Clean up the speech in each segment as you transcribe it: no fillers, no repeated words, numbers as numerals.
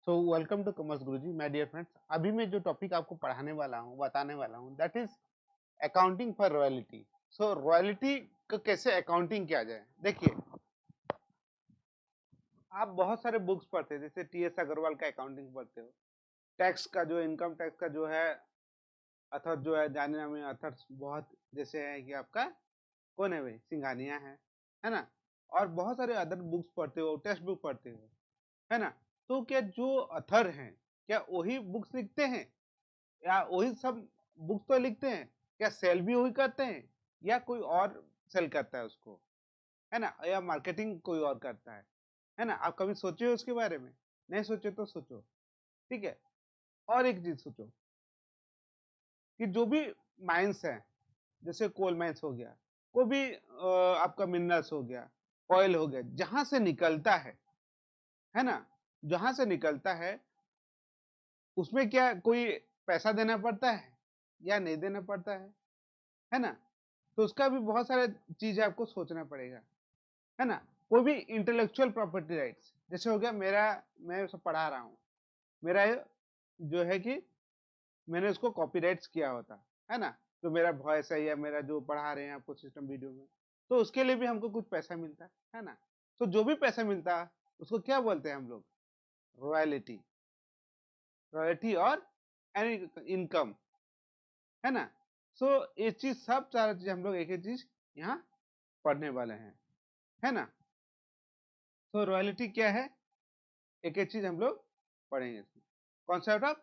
So welcome to commerce Guruji my dear friends. अभी मैं जो टॉपिक आपको पढ़ाने वाला हूँ बताने वाला हूँ that is accounting for royalty. So royalty को कैसे अकाउंटिंग किया जाए। देखिए, आप बहुत सारे बुक्स पढ़ते हैं, जैसे टी एस अग्रवाल का अकाउंटिंग पढ़ते हो, टैक्स का जो इनकम टैक्स का जो है अथर जो है जाने में अथर बहुत जैसे है कि आपका कौन है भाई सिंघानिया है ना। और बहुत सारे अदर बुक्स पढ़ते हो, टेक्स्ट बुक पढ़ते हो, है ना। तो क्या जो अथर हैं क्या वही बुक्स लिखते हैं या वही सब बुक्स तो लिखते हैं, क्या सेल भी वही करते हैं या कोई और सेल करता है उसको, है ना, या मार्केटिंग कोई और करता है ना। आप कभी सोचे हो उसके बारे में? नहीं सोचे तो सोचो, ठीक है। और एक चीज सोचो कि जो भी माइंस है, जैसे कोल माइंस हो गया, कोई भी आपका मिनरल्स हो गया, ऑयल हो गया, जहां से निकलता है ना, जहां से निकलता है उसमें क्या कोई पैसा देना पड़ता है या नहीं देना पड़ता है ना। तो उसका भी बहुत सारे चीजें आपको सोचना पड़ेगा, है ना। कोई भी इंटेलेक्चुअल प्रॉपर्टी राइट्स, जैसे हो गया मेरा, मैं उसे पढ़ा रहा हूँ, मेरा जो है कि मैंने उसको कॉपीराइट्स किया होता है ना, तो मेरा वॉइस है या मेरा जो पढ़ा रहे हैं आपको सिस्टम वीडियो में, तो उसके लिए भी हमको कुछ पैसा मिलता है ना। तो जो भी पैसा मिलता है उसको क्या बोलते हैं हम लोग? रॉयल्टी। रॉयल्टी और एनी इनकम, है ना। सो ये चीज सब सारा चीज हम लोग एक एक चीज यहाँ पढ़ने वाले हैं, है ना। तो रॉयल्टी क्या है, एक एक चीज हम लोग पढ़ेंगे इसमें। कॉन्सेप्ट ऑफ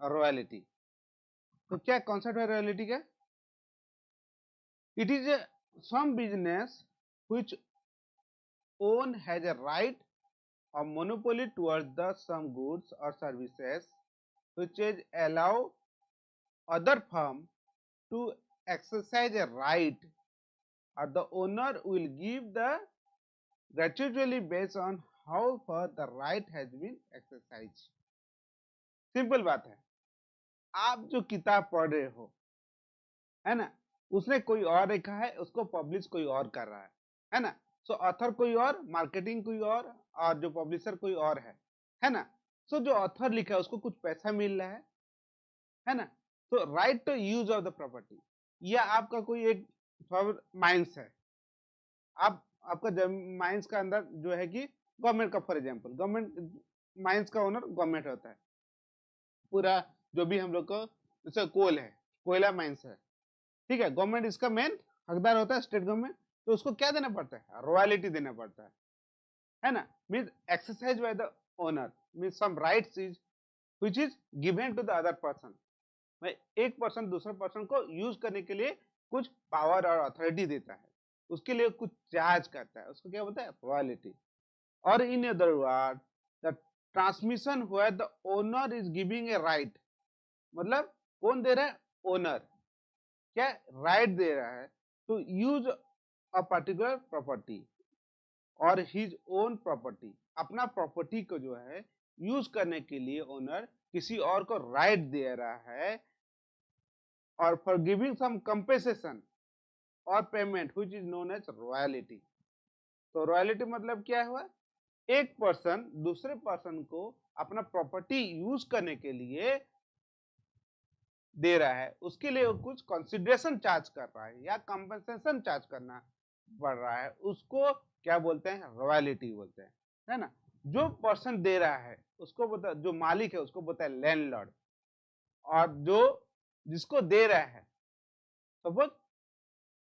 रॉयल्टी, तो क्या कॉन्सेप्ट है रॉयल्टी का? It is some business which own has a right of monopoly towards the some goods or services which is allow other firm to exercise a right, or the owner will give the gratuitously based on how far the right has been exercised। Simple बात है, आप जो किताब पढ़ रहे हो, है ना, उसने कोई और लिखा है, उसको पब्लिश कोई और कर रहा है ना। सो ऑथर कोई और, मार्केटिंग कोई और जो पब्लिशर कोई और है ना। सो जो ऑथर लिखा है उसको कुछ पैसा मिल रहा है ना। तो right to use of the property, या आपका कोई एक माइंस है, आप आपका माइंस का अंदर जो है कि गवर्नमेंट का, फॉर एग्जांपल गवर्नमेंट माइंस का ओनर गवर्नमेंट होता है पूरा, जो भी हम लोग को जैसे कोल है, कोयला माइंस है, ठीक है। गवर्नमेंट इसका मेन हकदार होता है, स्टेट गवर्नमेंट। तो उसको क्या देना पड़ता है? रॉयल्टी देना पड़ता है ना। Means exercise by the owner, means some rights is which is given to the other person. मैं एक पर्सन दूसरे पर्सन को यूज करने के लिए कुछ पावर और अथॉरिटी देता है, उसके लिए कुछ चार्ज करता है, उसको क्या बोलता है? रॉयल्टी। और in other word, the transmission where the owner is giving a right, मतलब कौन दे रहा है? ओनर। क्या राइट दे रहा है to use a particular property और हिज ओन प्रॉपर्टी, अपना प्रॉपर्टी को जो है यूज करने के लिए ओनर किसी और को राइट दे रहा है, और फॉर गिविंग सम कंपेंसेशन और payment which is known as royalty. तो रॉयल्टी मतलब क्या हुआ? एक पर्सन दूसरे पर्सन को अपना प्रॉपर्टी यूज करने के लिए दे रहा है, उसके लिए वो कुछ कंसिडरेशन चार्ज कर रहा है या कंपनसेशन चार्ज करना पड़ रहा है, उसको क्या बोलते हैं? रॉयल्टी बोलते हैं, है ना। जो पर्सन दे रहा है उसको बोलता है, जो मालिक है उसको बोलता है लैंडलॉर्ड, और जो जिसको दे रहा है, सपोज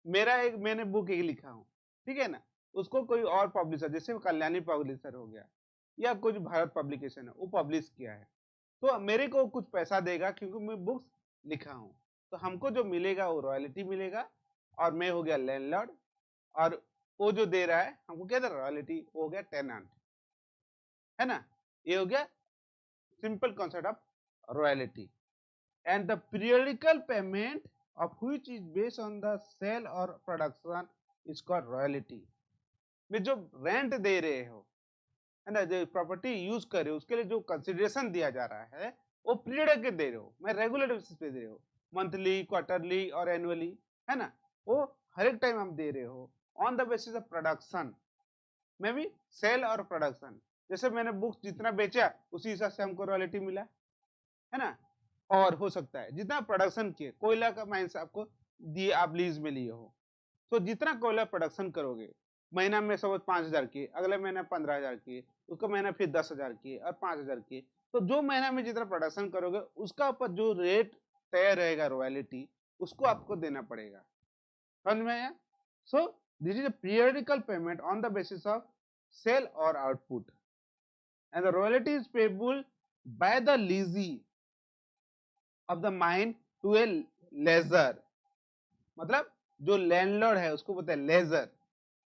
मेरा एक, मैंने बुक एक लिखा हूँ, ठीक है ना, उसको कोई और पब्लिशर जैसे कल्याणी पब्लिशर हो गया या कुछ भारत पब्लिकेशन है वो पब्लिश किया है, तो मेरे को कुछ पैसा देगा क्योंकि मैं बुक्स लिखा हूँ। तो हमको जो मिलेगा वो रॉयल्टी मिलेगा, और मैं हो गया लैंडलॉर्ड, और वो जो दे रहा है हमको क्या दे रहा है? रॉयल्टी। वो हो गया टेनेंट, है ना। ये हो गया simple concept of royalty. And the periodical payment of which is based on the sale or production is called royalty। में जो रेंट दे रहे हो, है ना, जो प्रॉपर्टी यूज कर रहे हो, उसके लिए जो कंसिडरेशन दिया जा रहा है वो पीरियड के दे रहे हो, मैं रेगुलर बेसिस पे दे रहे हो, मंथली, क्वार्टरली और एनुअली, है ना। वो हर एक टाइम हम दे रहे हो on the basis of production में भी, सेल और प्रोडक्शन। जैसे मैंने बुक्स जितना बेचा उसी हिसाब से हमको रॉयल्टी मिला, है ना। और हो सकता है जितना प्रोडक्शन किए, कोयला का माइंस आपको दिए, आप लीज में लिए हो, तो जितना कोयला प्रोडक्शन करोगे, महीना में सपोज 5,000 किए, अगले महीने 15,000 किए, उसका महीना फिर 10,000 किए और 5,000 किए, तो जो महीना में जितना प्रोडक्शन करोगे उसका ऊपर जो रेट तय रहेगा रॉयल्टी, उसको आपको देना पड़ेगा। समझ में आया? So this is a periodical payment on the basis of sale और output, and the royalty is payable by the lessee of the mine to a lessor, मतलब जो लैंडलॉर्ड है उसको बोलते हैं lessor,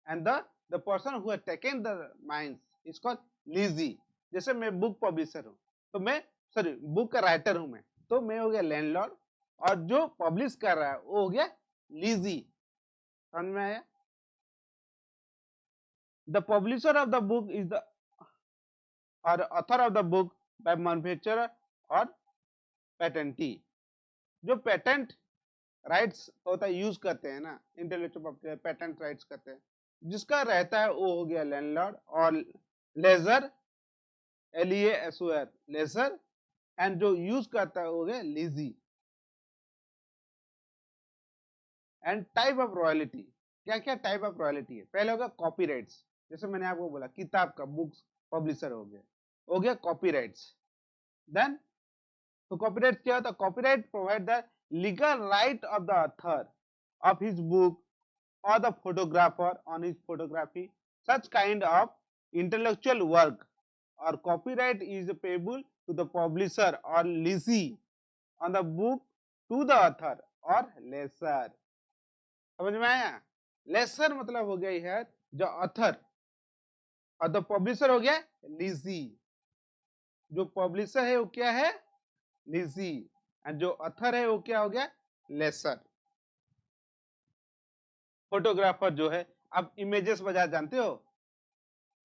and the person who has taken the mines is called lessee. जैसे मैं book publisher हूं, तो मैं सॉरी बुक का राइटर हूं मैं, तो मैं हो गया लैंडलॉर्ड, और जो पब्लिश कर रहा है वो हो गया लीजी। समझ में आया? The publisher of the book is the और author of the book by manufacturer और पेटेंटी। जो पेटेंट राइट्स होता है यूज करते हैं ना, इंटेलेक्चुअल प्रॉपर्टी पेटेंट राइट्स करते हैं, जिसका रहता है वो हो गया लैंडलॉर्ड, और लेजर LEASUR लेजर, एंड जो यूज करता है वो हो गया लीजी। एंड टाइप ऑफ रॉयल्टी, क्या क्या टाइप ऑफ रॉयल्टी है? पहले होगा कॉपीराइट्स, जैसे मैंने आपको बोला किताब का बुक्स पब्लिशर हो गया कॉपीराइट्स। देन तो कॉपीराइट क्या होता है? Copyright provide the legal right of the author of his book or the photographer on his photography such kind of intellectual work, or copyright is payable to the publisher or lessee on the book to the author or lessor। समझ में आया? Laser मतलब हो गया है जो author, और the publisher हो गया लीजी। जो पब्लिशर है वो क्या है? लीजी, एंड जो ऑथर है वो क्या हो गया? लेसर। फोटोग्राफर जो है, आप इमेजेस बाजार जानते हो?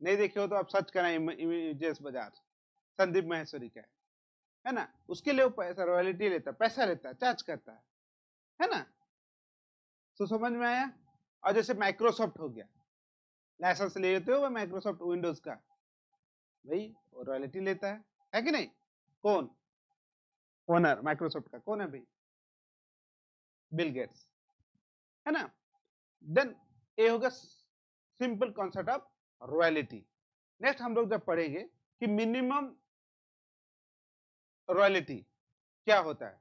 नहीं देखे हो तो आप सर्च करें इमेजेस बाजार, संदीप माहेश्वरी का है ना, उसके लिए वो पैसा रॉयल्टी लेता है, पैसा लेता है, चार्ज करता है ना। तो समझ में आया? और जैसे माइक्रोसॉफ्ट हो गया, लाइसेंस ले लेते हो माइक्रोसॉफ्ट विंडोज का, भाई वो रॉयल्टी लेता है कि नहीं? कौन ओनर माइक्रोसॉफ्ट का? कौन है भाई? बिल गेट्स, है ना। देन ये होगा simple concept of royalty. Next हम लोग जब पढ़ेंगे कि मिनिमम रॉयल्टी क्या होता है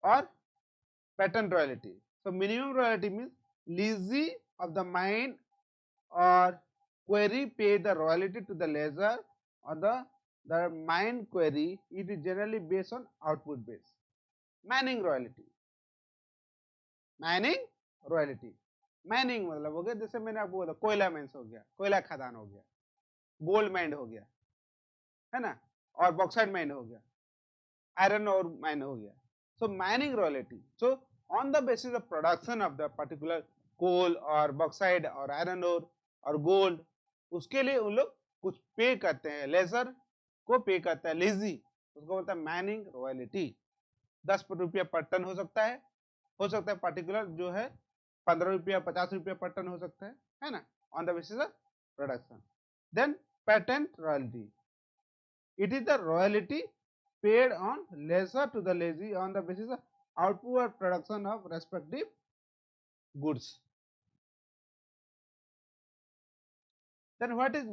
और patent royalty. So minimum royalty means lessee of the mine और quarry pay the royalty to the lessor और the mine query, it is generally based on output base। mining royalty, mining royalty, mining मतलब हो गया, जैसे मैंने आपको बोला कोयला माइंस हो गया, कोयला खदान हो गया, गोल्ड माइन हो गया, है ना, और बॉक्साइट माइन हो गया, आयरन और माइन हो गया। So mining royalty, so on the basis of production of the particular coal और बॉक्साइड और आयरन और गोल्ड, उसके लिए उन लोग कुछ पे करते हैं, लेजर को पे करता है लीजी, उसको बोलता है माइनिंग रॉयल्टी। 10 रुपया पर टन हो सकता है पर्टिकुलर जो है 15 रुपया 50 रुपया पर टन हो सकता है ना, on the basis of production. Then patent royalty, it is the royalty paid on lesser to the lessee on the basis of output or production of respective goods। then what is,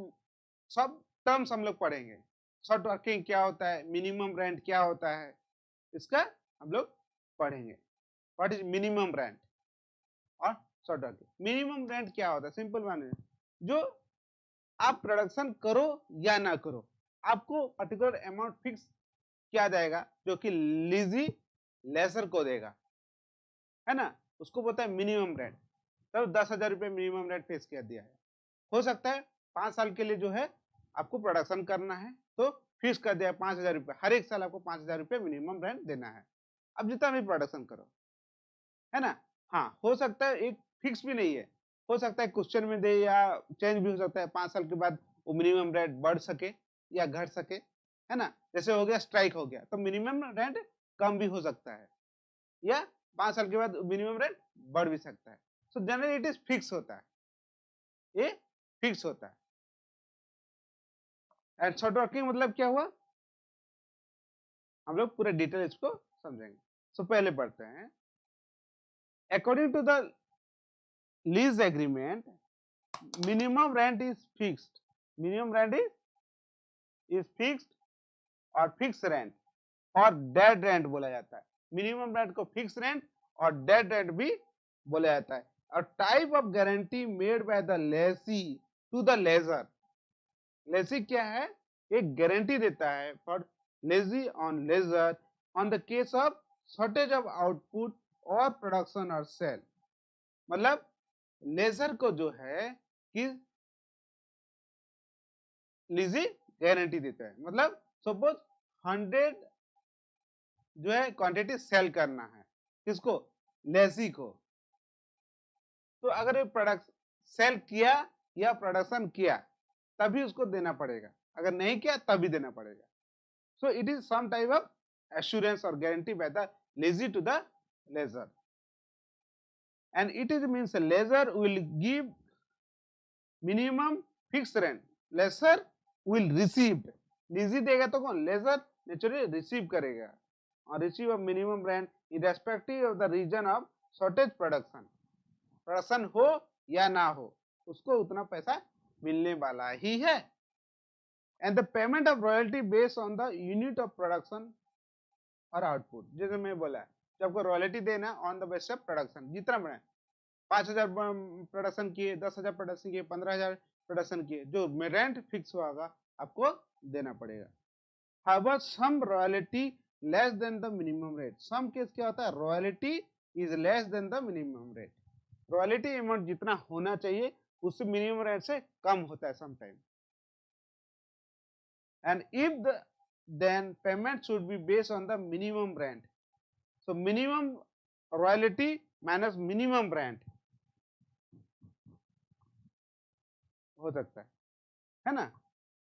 सब terms हम लोग पढ़ेंगे, short working क्या होता है, minimum rent क्या होता है, इसका हम लोग पढ़ेंगे। व्हाट इज मिनिमम रेंट और शॉर्ट वर्किंग। मिनिमम रेंट क्या होता है? सिंपल माने जो आप प्रोडक्शन करो या ना करो, आपको पर्टिकुलर अमाउंट फिक्स किया जाएगा जो कि लीजी लेसर को देगा, है ना, उसको बोलता है मिनिमम रेंट। तब 10,000 रुपये मिनिमम रेंट फिक्स किया दिया है। हो सकता है 5 साल के लिए जो है आपको प्रोडक्शन करना है तो फिक्स कर दिया 5,000 रुपये, हर एक साल आपको 5,000 रुपये मिनिमम रेंट देना है, अब जितना भी प्रोडक्शन करो, है ना। हाँ, हो सकता है एक फिक्स भी नहीं है, हो सकता है क्वेश्चन में दे या चेंज भी हो सकता है, 5 साल के बाद वो मिनिमम रेंट बढ़ सके या घट सके, है ना। जैसे हो गया स्ट्राइक हो गया तो मिनिमम रेंट कम भी हो सकता है, या 5 साल के बाद मिनिमम रेंट बढ़ भी सकता है। So generally it is fix होता है, ये फिक्स होता है। एंड शॉर्ट वर्किंग मतलब क्या हुआ, हम लोग पूरे डिटेल इसको समझेंगे। सो पहले पढ़ते हैं। According to the lease agreement, minimum rent is fixed, minimum rent is fixed और फिक्स रेंट और डेड रेंट बोला जाता है। मिनिमम रेंट को फिक्स रेंट और डेड रेंट भी बोला जाता है। और type of guarantee made by the lessee to the lessor, lessee क्या है, एक गारंटी देता है for lessee on lessor on the case of shortage of output और प्रोडक्शन और सेल। मतलब लेजर को जो है कि लीजी गारंटी देता है, मतलब सपोज 100 जो है क्वांटिटी सेल करना है, किसको, लेजी को, तो अगर ये प्रोडक्ट सेल किया या प्रोडक्शन किया तभी उसको देना पड़ेगा, अगर नहीं किया तभी देना पड़ेगा। So it is some type of assurance और guarantee by the lessee to the lessor, and it is means lessor will give minimum fix rent, lessor will receive, lessee देगा तो कौन, लेजर नेचुरली रिसीव करेगा और receive of minimum rent irrespective of the reason of shortage production, production हो या ना हो उसको उतना पैसा मिलने वाला ही है। And the payment of royalty based on the unit of production और आउटपुट, जैसे मैं बोला जब आपको रॉयल्टी देना on the base of production, जितना बना 5000 प्रोडक्शन किए, 10,000 प्रोडक्शन किए, 15,000 प्रोडक्शन किए, जो रेंट फिक्स होगा आपको देना पड़ेगा। However, some royalty less than the minimum rate, some case क्या होता है, royalty is less than the minimum rate, royalty amount जितना होना चाहिए उससे मिनिमम रेट से कम होता है sometime. And if the then payment should be based on the minimum rent, so minimum royalty minus minimum rent हो सकता है ना।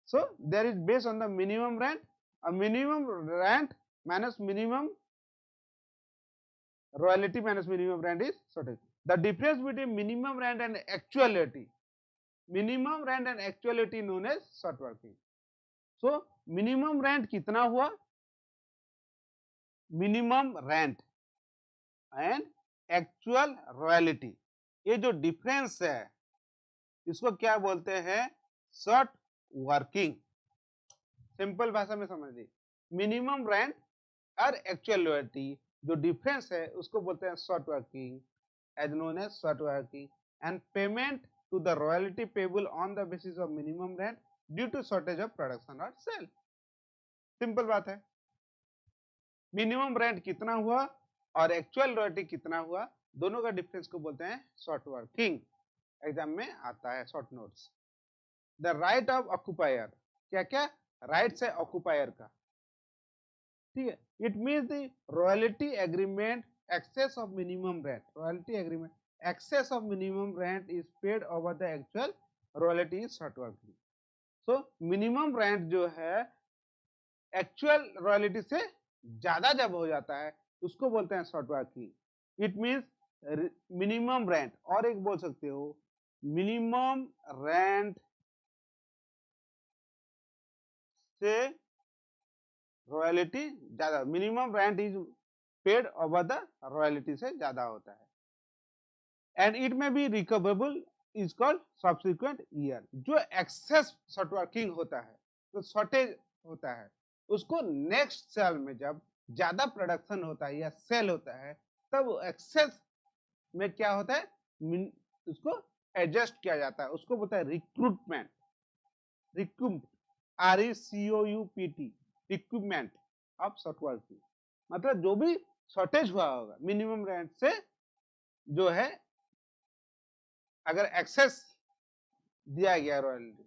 So there is based on the minimum rent, a minimum rent minus minimum royalty minus minimum rent is shortage. The difference between minimum rent and actuality, minimum rent and actuality known as short working. So minimum rent कितना हुआ, minimum rent and actual royalty, ये जो difference है इसको क्या बोलते हैं, short working. Simple भाषा में समझिए, मिनिमम रेंट और एक्चुअल रॉयल्टी जो डिफरेंस है उसको बोलते हैं short working, as known as short working, and payment to the royalty payable on the basis of minimum rent due to shortage of production और सेल। सिंपल बात है, minimum rent कितना हुआ और एक्चुअल रॉयल्टी कितना हुआ, दोनों का डिफरेंस को बोलते हैं शॉर्ट वर्किंग। एग्जाम में आता है short notes. The right of occupier, क्या क्या राइट्स है ऑक्यूपायर का, ठीक है, it means the royalty agreement excess of minimum rent, royalty agreement excess of minimum rent is paid over the actual royalty is short working. So minimum rent जो है actual royalty से ज्यादा जब हो जाता है उसको बोलते हैं short working. It means minimum rent, और एक बोल सकते हो मिनिमम रेंट से रॉयल्टी ज्यादा, minimum rent is paid over the royalty से ज्यादा होता है। And it may be recoverable is called subsequent year. जो एक्सेस शॉर्ट वर्किंग होता है, तो शॉर्टेज होता है, उसको नेक्स्ट साल में जब ज्यादा प्रोडक्शन होता है या सेल होता है तब एक्सेस में क्या होता है, उसको एडजस्ट किया जाता है, उसको बोलता है recruitment, recruit RECOUPT, recruitment of short working. मतलब जो भी शॉर्टेज हुआ होगा मिनिमम रेंट से, जो है अगर एक्सेस दिया गया रॉयल्टी,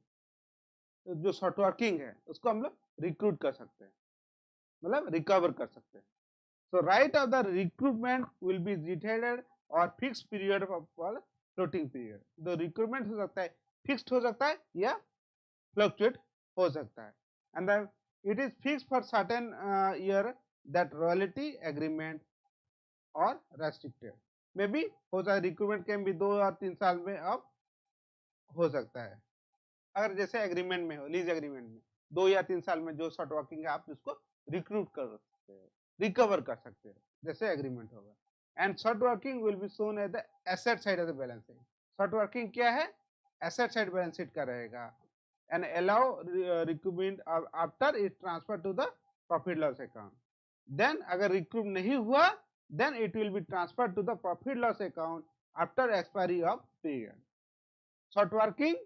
तो जो शॉर्ट वर्किंग है उसको हम लोग रिक्रूट कर सकते हैं, मतलब रिकवर कर सकते हैं। So right of the recruitment will be decided और fix period for floating period. तो रिक्रूटमेंट हो सकता है फिक्स्ड हो सकता है या फ्लक्चुएट हो सकता है, and it is fix for certain year that royalty agreement और रेस्ट्रिक्टेड मे बी हो सकता है, रिक्रूटमेंट कैन भी 2 और 3 साल में अब हो सकता है, अगर जैसे एग्रीमेंट में हो, लीज एग्रीमेंट में 2 या 3 साल में जो शॉर्ट वर्किंग है आप उसको रिक्रूट कर सकते हो, रिकवर कर सकते हो, जैसे एग्रीमेंट होगा। And short working will be shown at the asset side of the balance sheet. Short working क्या है? एसेट साइड बैलेंस शीट का रहेगा। And allow recruitment after it transfer to the profit loss account. Then अगर recruit नहीं हुआ, then it will be transferred to the profit loss account after expiry of period. Short working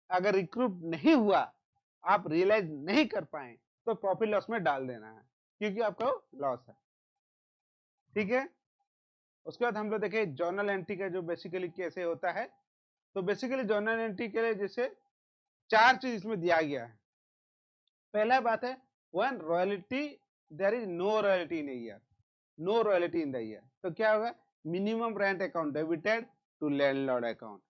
अगर recruit नहीं हुआ, आप realise नहीं कर पाए, तो प्रॉफिट लॉस में डाल देना है, क्योंकि आपका लॉस है। ठीक है, उसके बाद हम लोग देखें जर्नल एंट्री का जो बेसिकली कैसे होता है। तो बेसिकली जर्नल एंट्री के लिए जैसे 4 चीज इसमें दिया गया है। पहला बात है when royalty, there is no royalty in year, no royalty in the year, तो क्या होगा? Minimum rent account debited to landlord account.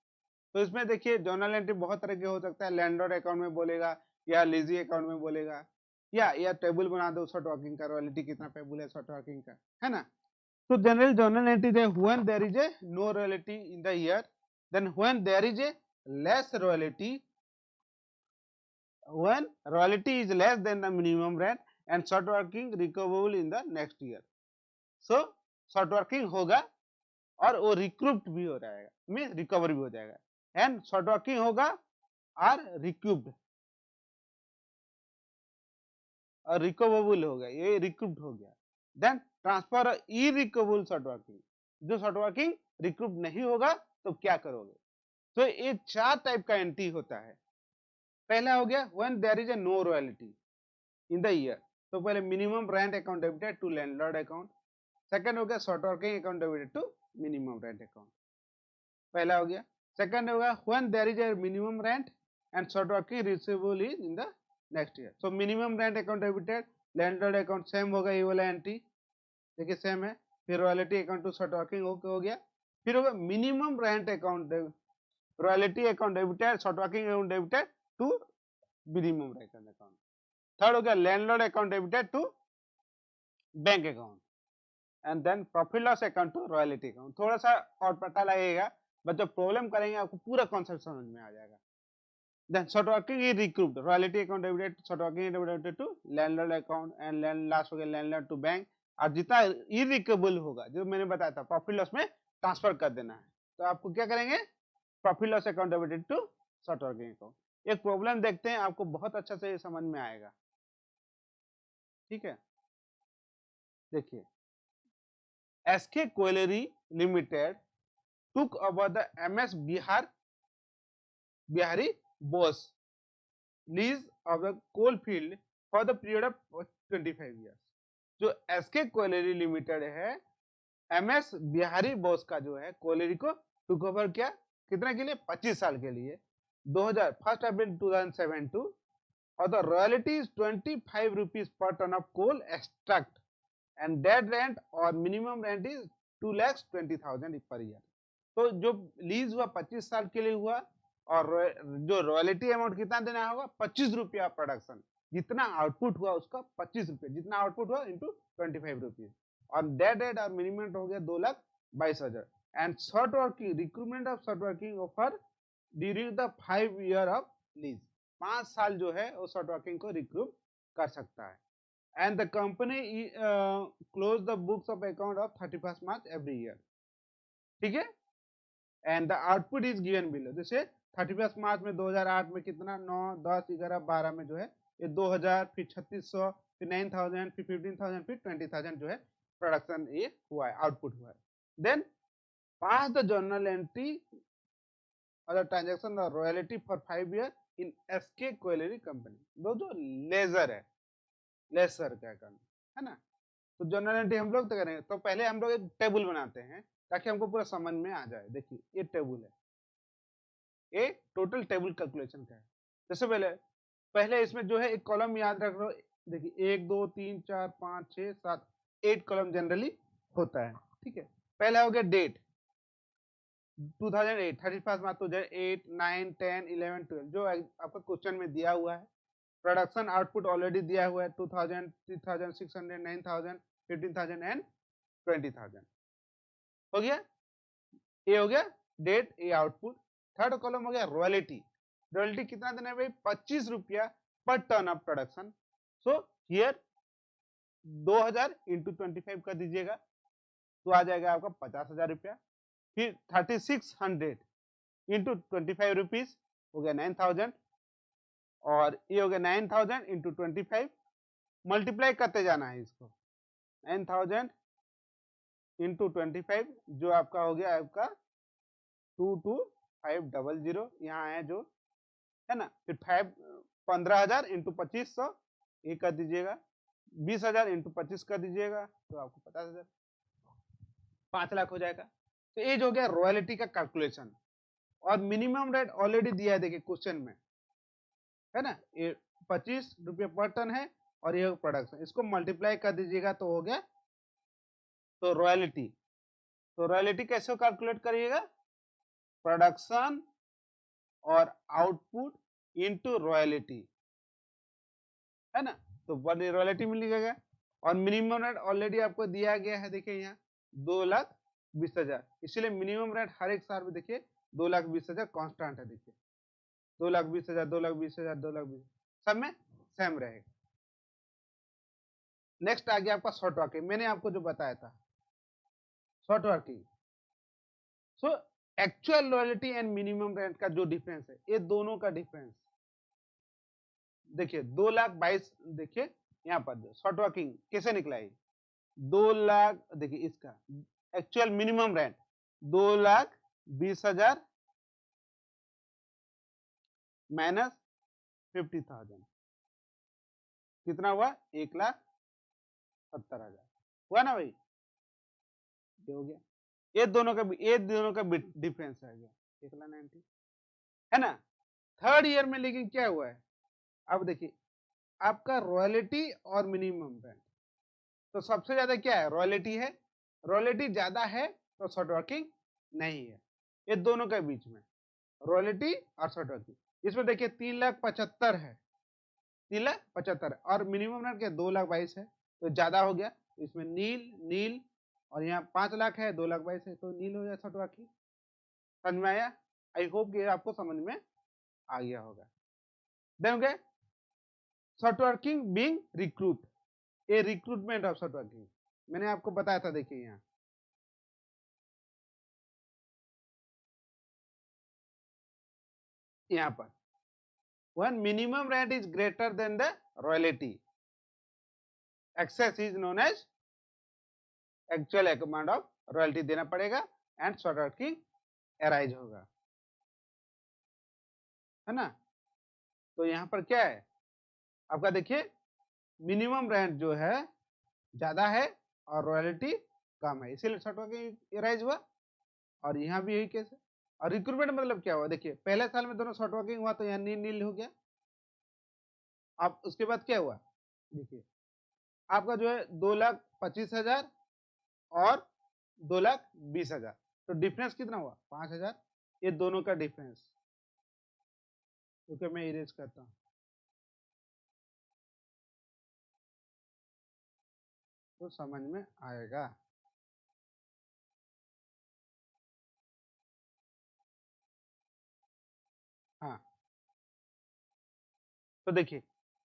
तो इसमें देखिए जर्नल एंट्री बहुत तरह के हो सकता है, लैंडलॉर्ड अकाउंट में बोलेगा या लीजी अकाउंट में बोलेगा, या टेबल बना दो शॉर्ट वर्किंग का, रॉयल्टी कितना पेबल है शॉर्ट वर्किंग का, है ना। तो जनरल जर्नल एंट्री है when there is a no royalty in the year, then when there is a less royalty, when royalty is less than the minimum rent and short working recoverable in the next year. So short working होगा और वो रिक्रूप्ड भी हो जाएगा, mean recover भी हो जाएगा, and short working होगा और रिक्यूब्ड और रिकवेबल हो गया, ये रिक्रूप्ड हो गया। देन ट्रांसफर इरिकवेबल शॉर्ट वर्किंग, जो शॉर्ट वर्किंग रिक्रूप्ड नहीं होगा तो क्या करोगे? तो ये 4 टाइप का एंट्री होता है। पहला हो गया when there is a no royalty in the year, तो पहले minimum rent account debited to landlord account. Second हो गया short working account debited to minimum rent account, पहला हो गया। सेकंड होगा when there is a minimum rent and short working receivable is in the next year. So minimum rent account debited, landlord account same होगा, ये वाला entry देखिए same है। फिर royalty account to short working हो गया। फिर होगा minimum rent account, royalty account debited, short working account debited to minimum rent account. Third हो गया landlord account debited to bank account, and then profit loss account to royalty account. थोड़ा सा और पता लगेगा, बट जब प्रॉब्लम करेंगे आपको पूरा कॉन्सेप्ट समझ में आ जाएगा। Then short working is recouped, royalty account debited, short working debited to landlord account and last हो गया लैंडलॉर्ड टू बैंक। और जितना इरिकवेबल होगा, जो मैंने बताया था, प्रॉफिट लॉस में ट्रांसफर कर देना है। तो आपको क्या करेंगे? Profit loss account debited to short working account. एक प्रॉब्लम देखते हैं, आपको बहुत अच्छा से समझ में आएगा। ठीक है, देखिए SK Colliery Limited took over the MS Bihari Bose lease of the coal field for the period of 25 years. जो SK Colliery Limited है, MS बिहारी बोस का जो है कोलेरी को टुक ओवर किया, कितना के लिए? 25 साल के लिए, 1 अप्रैल 2007 टू, और the royalty is 25 rupees per ton of coal extract and dead rent और minimum rent is 2,20,000 per year. तो जो लीज हुआ 25 साल के लिए हुआ, और जो रॉयल्टी अमाउंट कितना देना होगा? 25 रुपया प्रोडक्शन, जितना आउटपुट हुआ उसका 25 रुपये, जितना आउटपुट हुआ इंटू 25 रुपीज, और डेड रेट और मिनिमम हो गया 2,22,000। And short working, recruitment of short working offer during the 5 year of lease, 5 साल जो है वो शॉर्ट वर्किंग को रिक्रूट कर सकता है। and the company close the books of account of 31st March every year, ठीक है। and the output is given below, जैसे 31st मार्च में 2008 में कितना 9, 10, 11, 12 में जो है ये 2000, फिर 3600, फिर 9000, फिर 15,000, फिर 20,000 जो है प्रोडक्शन ये हुआ है, आउटपुट हुआ है। Then pass the journal entry और ट्रांजेक्शन और royalty for 5 year in SK Colliery company, जो लेजर है, लेसर क्या करना है ना। तो जर्नल एंट्री हम लोग तो करेंगे, तो पहले हम लोग एक टेबल बनाते हैं ताकि हमको पूरा समझ में आ जाए। देखिए ये टेबल है, ये टोटल टेबल कैलकुलेशन का है। जैसे पहले इसमें जो है एक कॉलम याद रख लो, देखिए 1 2 3 4 5 6 7 8 कॉलम जनरली होता है। ठीक है, पहला हो गया डेट 2008, 31 मार्च 2008, 9, 10, 11, 12 जो आपका क्वेश्चन में दिया हुआ है। प्रोडक्शन आउटपुट ऑलरेडी दिया हुआ है 2000, 3600, 9000, 15,000 एंड 20,000 हो गया। ये हो गया डेट, ये आउटपुट। थर्ड कॉलम हो गया रॉयल्टी, रॉयल्टी कितना देना है भाई? 25 रुपया per ton of production. So here 2000 into 25 कर दीजिएगा तो आ जाएगा आपका 50,000 रुपया। फिर 3600 इंटू 25 रुपीज हो गया 9000 और ये हो गया 9000 इंटू 25 मल्टीप्लाई करते जाना है इसको 9000 इंटू 25 जो आपका हो गया आपका 22500 यहाँ है जो है ना। फिर 15,000 इंटू 2500 ये कर दीजिएगा 20,000 इंटू 25 कर दीजिएगा तो आपको 50,000 5 लाख हो जाएगा। तो ये जो हो गया रॉयल्टी का कैलकुलेशन और मिनिमम रेट ऑलरेडी दिया है देखिए क्वेश्चन में है ना। ये 25 रुपये पर टन है और ये प्रोडक्शन इसको मल्टीप्लाई कर दीजिएगा तो हो गया तो रॉयल्टी। तो रॉयल्टी कैसे कैलकुलेट करिएगा प्रोडक्शन और आउटपुट इनटू रॉयल्टी है ना। तो रॉयल्टी मिल जाएगा और मिनिमम रेट ऑलरेडी आपको दिया गया है देखिए यहाँ 2,20,000 इसलिए मिनिमम रेट हर एक साल में देखिए 2,20,000 कांस्टेंट है देखिए 2,20,000 2,20,000 2,20,000 सब में सेम रहेगा। नेक्स्ट आ गया आपका शॉर्ट वर्किंग मैंने आपको जो बताया था short working. So actual royalty and minimum rent का जो डिफरेंस है ये दोनों का डिफरेंस देखिए 2,22,000 देखिए यहाँ पर शॉर्ट वर्किंग कैसे निकला है 2 लाख देखिए इसका एक्चुअल मिनिमम रेंट 2,20,000 माइनस 50,000 कितना हुआ 1,70,000 हुआ ना भाई ये हो गया। ये दोनों का डिफरेंस आ गया 1,90,000 है ना। थर्ड ईयर में लेकिन क्या हुआ है अब देखिए आपका रॉयल्टी और मिनिमम रेंट तो सबसे ज्यादा क्या है रॉयल्टी है रॉयल्टी ज्यादा है तो शॉर्ट वर्किंग नहीं है। ये दोनों के बीच में रॉयल्टी और शॉर्ट वर्किंग इसमें देखिए 3,75,000 है 3,75,000 और मिनिमम रेंट क्या 2,22,000 है तो ज्यादा हो गया इसमें नील और यहाँ 5 लाख है 2,22,000 है तो नील हो गया शॉर्ट वर्किंग। समझ में आया आई होप कि आपको समझ में आ गया होगा। देंगे short working being recruit A recruitment of short working मैंने आपको बताया था देखिए यहाँ पर when minimum rent is greater than the royalty excess is known as actual amount of royalty देना पड़ेगा एंड शॉर्ट वर्किंग अराइज होगा है ना। तो यहाँ पर क्या है आपका देखिए मिनिमम रेंट जो है ज्यादा है और रॉयल्टी कम है इसीलिए शॉर्ट वर्किंग अराइज हुआ और यहाँ भी यही केस है। और रिक्रूटमेंट मतलब क्या हुआ देखिए पहले साल में दोनों शॉर्ट वर्किंग हुआ तो यहाँ नील हो गया। अब उसके बाद क्या हुआ देखिए आपका जो है 2,25,000 और 2,20,000 तो डिफरेंस कितना हुआ 5,000 ये दोनों का डिफरेंस क्योंकि मैं इरेज करता हूँ तो समझ में आएगा। हाँ तो देखिए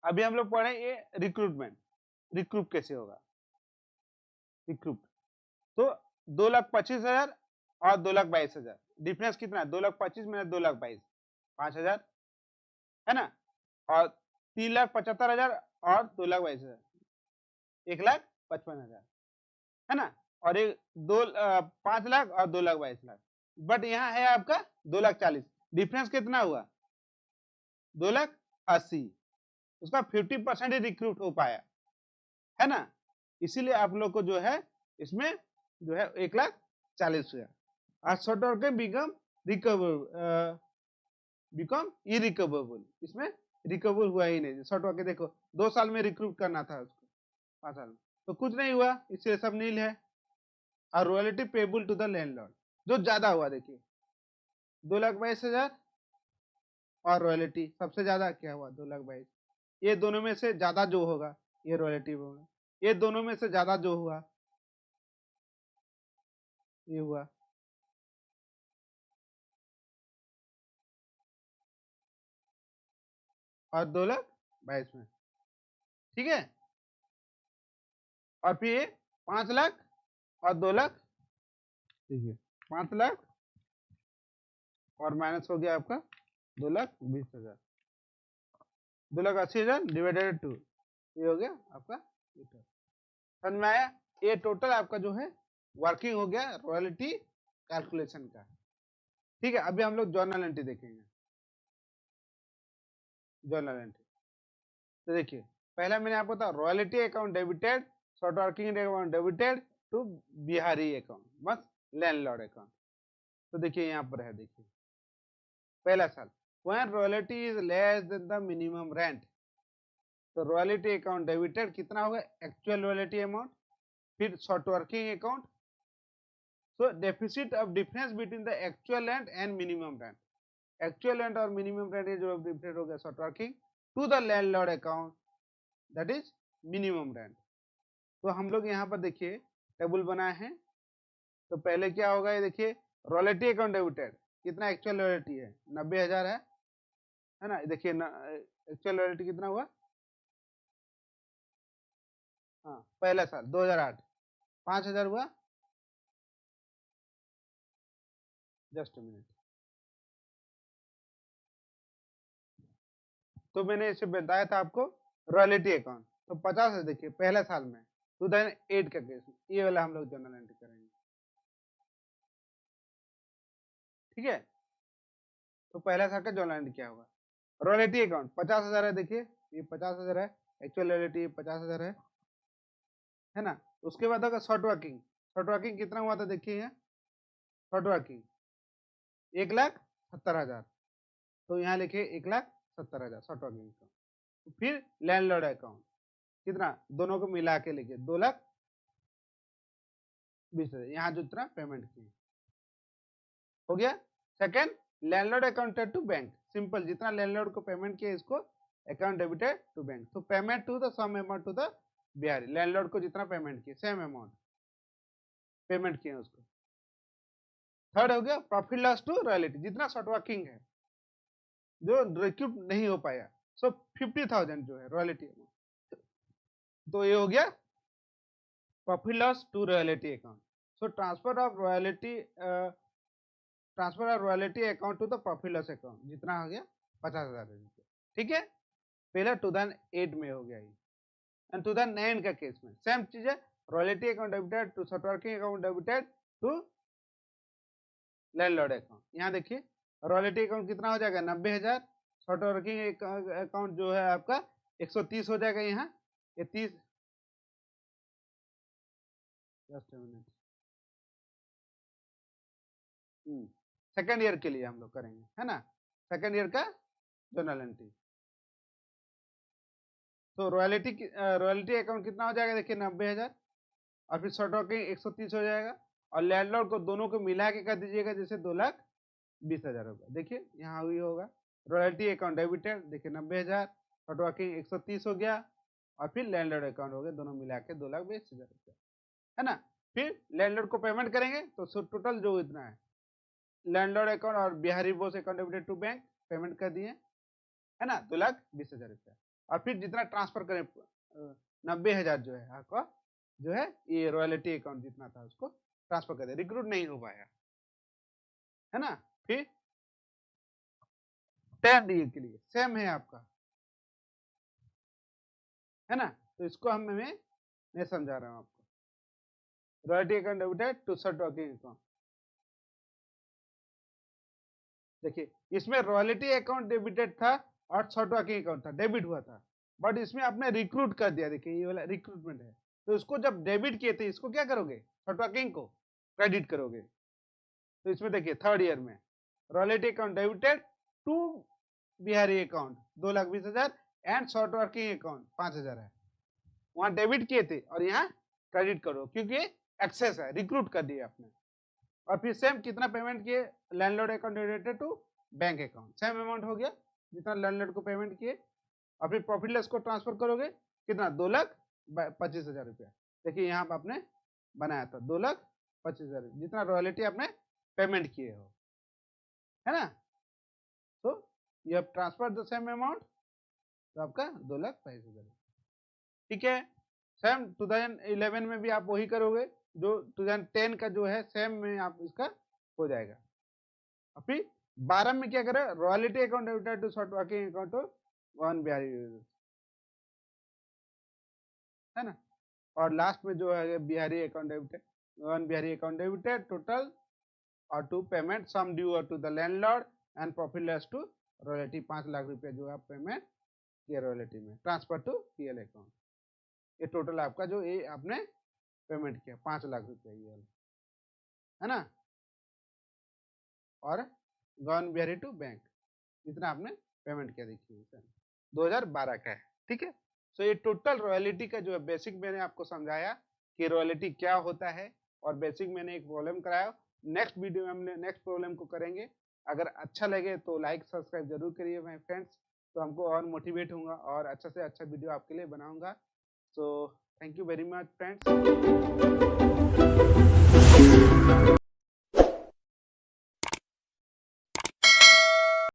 अभी हम लोग पढ़े ये रिक्रूट कैसे होगा रिक्रूट तो 2,25,000 और 2,22,000 डिफरेंस कितना है 2,25,000 में 2,22,000 5,000 है ना और 3,75,000 और 2,22,000 1,55,000 है ना और एक 5 लाख और 2,22,000 बट यहाँ है आपका 2,40,000 डिफरेंस कितना हुआ 2,80,000 उसका 50% ही रिक्रूट हो पाया है ना। इसीलिए आप लोग को जो है इसमें जो है 1,40,000 और शॉर्ट वर्किंग बिकम इरिकवरेबल इसमें रिकवर हुआ ही नहीं शॉर्ट वर्किंग देखो 2 साल में रिक्रूट करना था उसको 5 साल में तो कुछ नहीं हुआ इसलिए सब नील है। और royalty payable to the landlord जो ज्यादा हुआ देखिए 2,22,000 और रॉयल्टी सबसे ज्यादा क्या हुआ 2,22,000 ये दोनों में से ज्यादा जो होगा ये रॉयल्टी होगा ये दोनों में से ज्यादा जो हुआ ये हुआ और 2,20,000 22 में, ठीक है। और फिर 5 लाख और 2 लाख, देखिए 5 लाख और माइनस हो गया आपका 2,20,000, 2,80,000 डिवाइडेड 2, ये हो गया आपका रिटर्न। समझ में आया? ये टोटल आपका जो है वर्किंग हो गया रॉयल्टी कैलकुलेशन का, ठीक है। अभी हम लोग जर्नल एंट्री देखेंगे। जर्नल एंट्री तो देखिए, पहला मैंने आपको बताया royalty account debited, short working account debited to Bihari account, बस लैंडलॉर्ड अकाउंट। तो देखिए यहाँ पर है, देखिए पहला साल when royalty is less than the minimum rent, तो रॉयल्टी अकाउंट डेबिटेड कितना होगा, एक्चुअल रॉयल्टी अमाउंट, फिर short working account, so deficit of difference between the actual rent and minimum rent, actual rent और मिनिमम रेंट जो different हो गया short working to the landlord account that is minimum rent. तो हम लोग यहाँ पर देखिए टेबल बनाए हैं। तो पहले क्या होगा, ये देखिए रॉयल्टी अकाउंट डेबिटेड कितना एक्चुअल रॉयल्टी है, 90,000 है ना। देखिए एक्चुअल रॉयल्टी कितना हुआ, हाँ पहला साल 2008 5,000 हुआ, जस्ट मिनट। तो मैंने इसे बताया था आपको रॉयल्टी अकाउंट, तो 50 है। देखिए पहला साल में 2008 का केस में ये वाला हम लोग जर्नल एंट्री करेंगे, ठीक है। तो पहला साल का जर्नल एंट्री क्या होगा, रॉयल्टी अकाउंट 50,000 है, देखिए ये 50,000 है, एक्चुअल रॉयल्टी 50,000 है ना। उसके बाद होगा शॉर्ट वर्किंग, शॉर्ट वर्किंग कितना हुआ था, देखिए यहाँ शॉर्ट वर्किंग 1,70,000, तो यहाँ लिखिए 1,70,000 शॉर्ट वर्किंग का। फिर लैंडलॉर्ड अकाउंट कितना, दोनों को मिला के लिखिए 2,20,000, यहाँ जितना पेमेंट किए हो गया। Second landlord accounted to bank, simple, जितना लैंडलॉर्ड को पेमेंट किया इसको अकाउंट डेबिटेड टू बैंक, तो payment to the some amount to the बिहारी, लैंडलॉर्ड को जितना पेमेंट किए सेम अमाउंट पेमेंट किए उसको। थर्ड हो गया प्रॉफिट लॉस टू रॉयल्टी, जितना शॉर्ट वर्किंग है जो रिक्यूट नहीं हो पाया, सो 50,000 जो है रॉयल्टी अमाउंट, तो ये हो गया profit loss to royalty account. So transfer of royalty account to the profit loss account, जितना हो गया 50,000 रुपये, ठीक है। पहला 2008 में हो गया ये, एंड 2009 का केस में सेम चीज है, royalty account debited to short working account debited to landlord account. यहाँ देखिए रॉयल्टी अकाउंट कितना हो जाएगा 90,000, शॉर्ट वर्किंग अकाउंट जो है आपका 130 हो जाएगा, यहाँ ये 30, जस्ट मिनट, सेकेंड ईयर के लिए हम लोग करेंगे, है ना, सेकेंड ईयर का जर्नल एंट्री। तो रॉयल्टी अकाउंट कितना हो जाएगा, देखिए 90,000, और फिर शॉर्ट वर्किंग 130 हो जाएगा, और लैंडलॉर्ड को दोनों को मिला के कर दीजिएगा, जैसे 2,20,000 होगा। देखिए यहाँ हुई होगा रॉयल्टी अकाउंट डेबिटेड, देखिए 90,000, शॉर्ट वर्किंग 130 हो गया, और फिर लैंडलॉर्ड अकाउंट हो गया, दोनों मिला के 2,20,000 रुपया, है ना। फिर लैंडलॉर्ड को पेमेंट करेंगे, तो टोटल जो इतना है लैंडलॉर्ड अकाउंट और Bihari Bose account debited to bank payment कर दिए, है ना, 2,20,000 रुपया। और फिर जितना ट्रांसफर करें 90,000 जो है आपका जो है ये रॉयल्टी अकाउंट जितना था उसको ट्रांसफर कर दिया, रिक्रूट नहीं हो पाया, है ना। फिर 10 ईयर के लिए सेम है आपका, है ना। तो इसको मैं नहीं समझा रहा हूँ आपको, royalty account debited to short working account. देखिए इसमें रॉयल्टी अकाउंट डेबिटेड था और शॉर्ट वर्किंग अकाउंट था, डेबिट हुआ था, बट इसमें आपने रिक्रूट कर दिया, देखिए ये वाला रिक्रूटमेंट है, तो इसको जब डेबिट किए थे इसको क्या करोगे, शॉर्ट वर्किंग को क्रेडिट करोगे। तो इसमें देखिए थर्ड ईयर में royalty account debited to Bihari account 2,20,000 and short working account 5,000 है, वहां डेबिट किए थे और यहाँ क्रेडिट करो, क्योंकि एक्सेस है, रिक्रूट कर दिया आपने। और फिर सेम कितना पेमेंट किए, landlord account related to bank account, same amount हो गया जितना लैंडलॉर्ड को पेमेंट किए, और फिर प्रॉफिट लॉस को ट्रांसफर करोगे कितना 2,25,000 रुपया। देखिए यहाँ पर आपने बनाया था 2,25,000 जितना रॉयल्टी आपने पेमेंट किए हो, है ना। तो you have transfer the same amount तो आपका 2,22,000। ठीक है, सेम 2011 में भी आप वही करोगे जो 2010 का जो है, सेम में आप इसका हो जाएगा। और फिर 12 में क्या करें, royalty account debited to short working account to one बिहारी, है ना। और लास्ट में जो है बिहारी अकाउंट डेबिटेड, वन बिहारी अकाउंट डेबिटेड टोटल और to payment sum due to the landlord and profit less to royalty, 5 lakh रुपया जो आप पेमेंट किया रॉयल्टी में, ट्रांसफर टू पीएल अकाउंट। ये टोटल आपका जो ये आपने पेमेंट किया 5 लाख रुपया, ये है ना। और गवन बिहारी टू बैंक इतना आपने पेमेंट किया, देखिए सर 2012 का है। ठीक है, तो ये टोटल रॉयल्टी का जो है बेसिक मैंने आपको समझाया कि रॉयल्टी क्या होता है, और बेसिक मैंने एक प्रॉब्लम कराया। नेक्स्ट वीडियो में हमने नेक्स्ट प्रॉब्लम को करेंगे। अगर अच्छा लगे तो लाइक सब्सक्राइब जरूर करिए माय फ्रेंड्स, तो हमको और मोटिवेट होगा और अच्छा से अच्छा वीडियो आपके लिए बनाऊंगा। So thank you very much friends.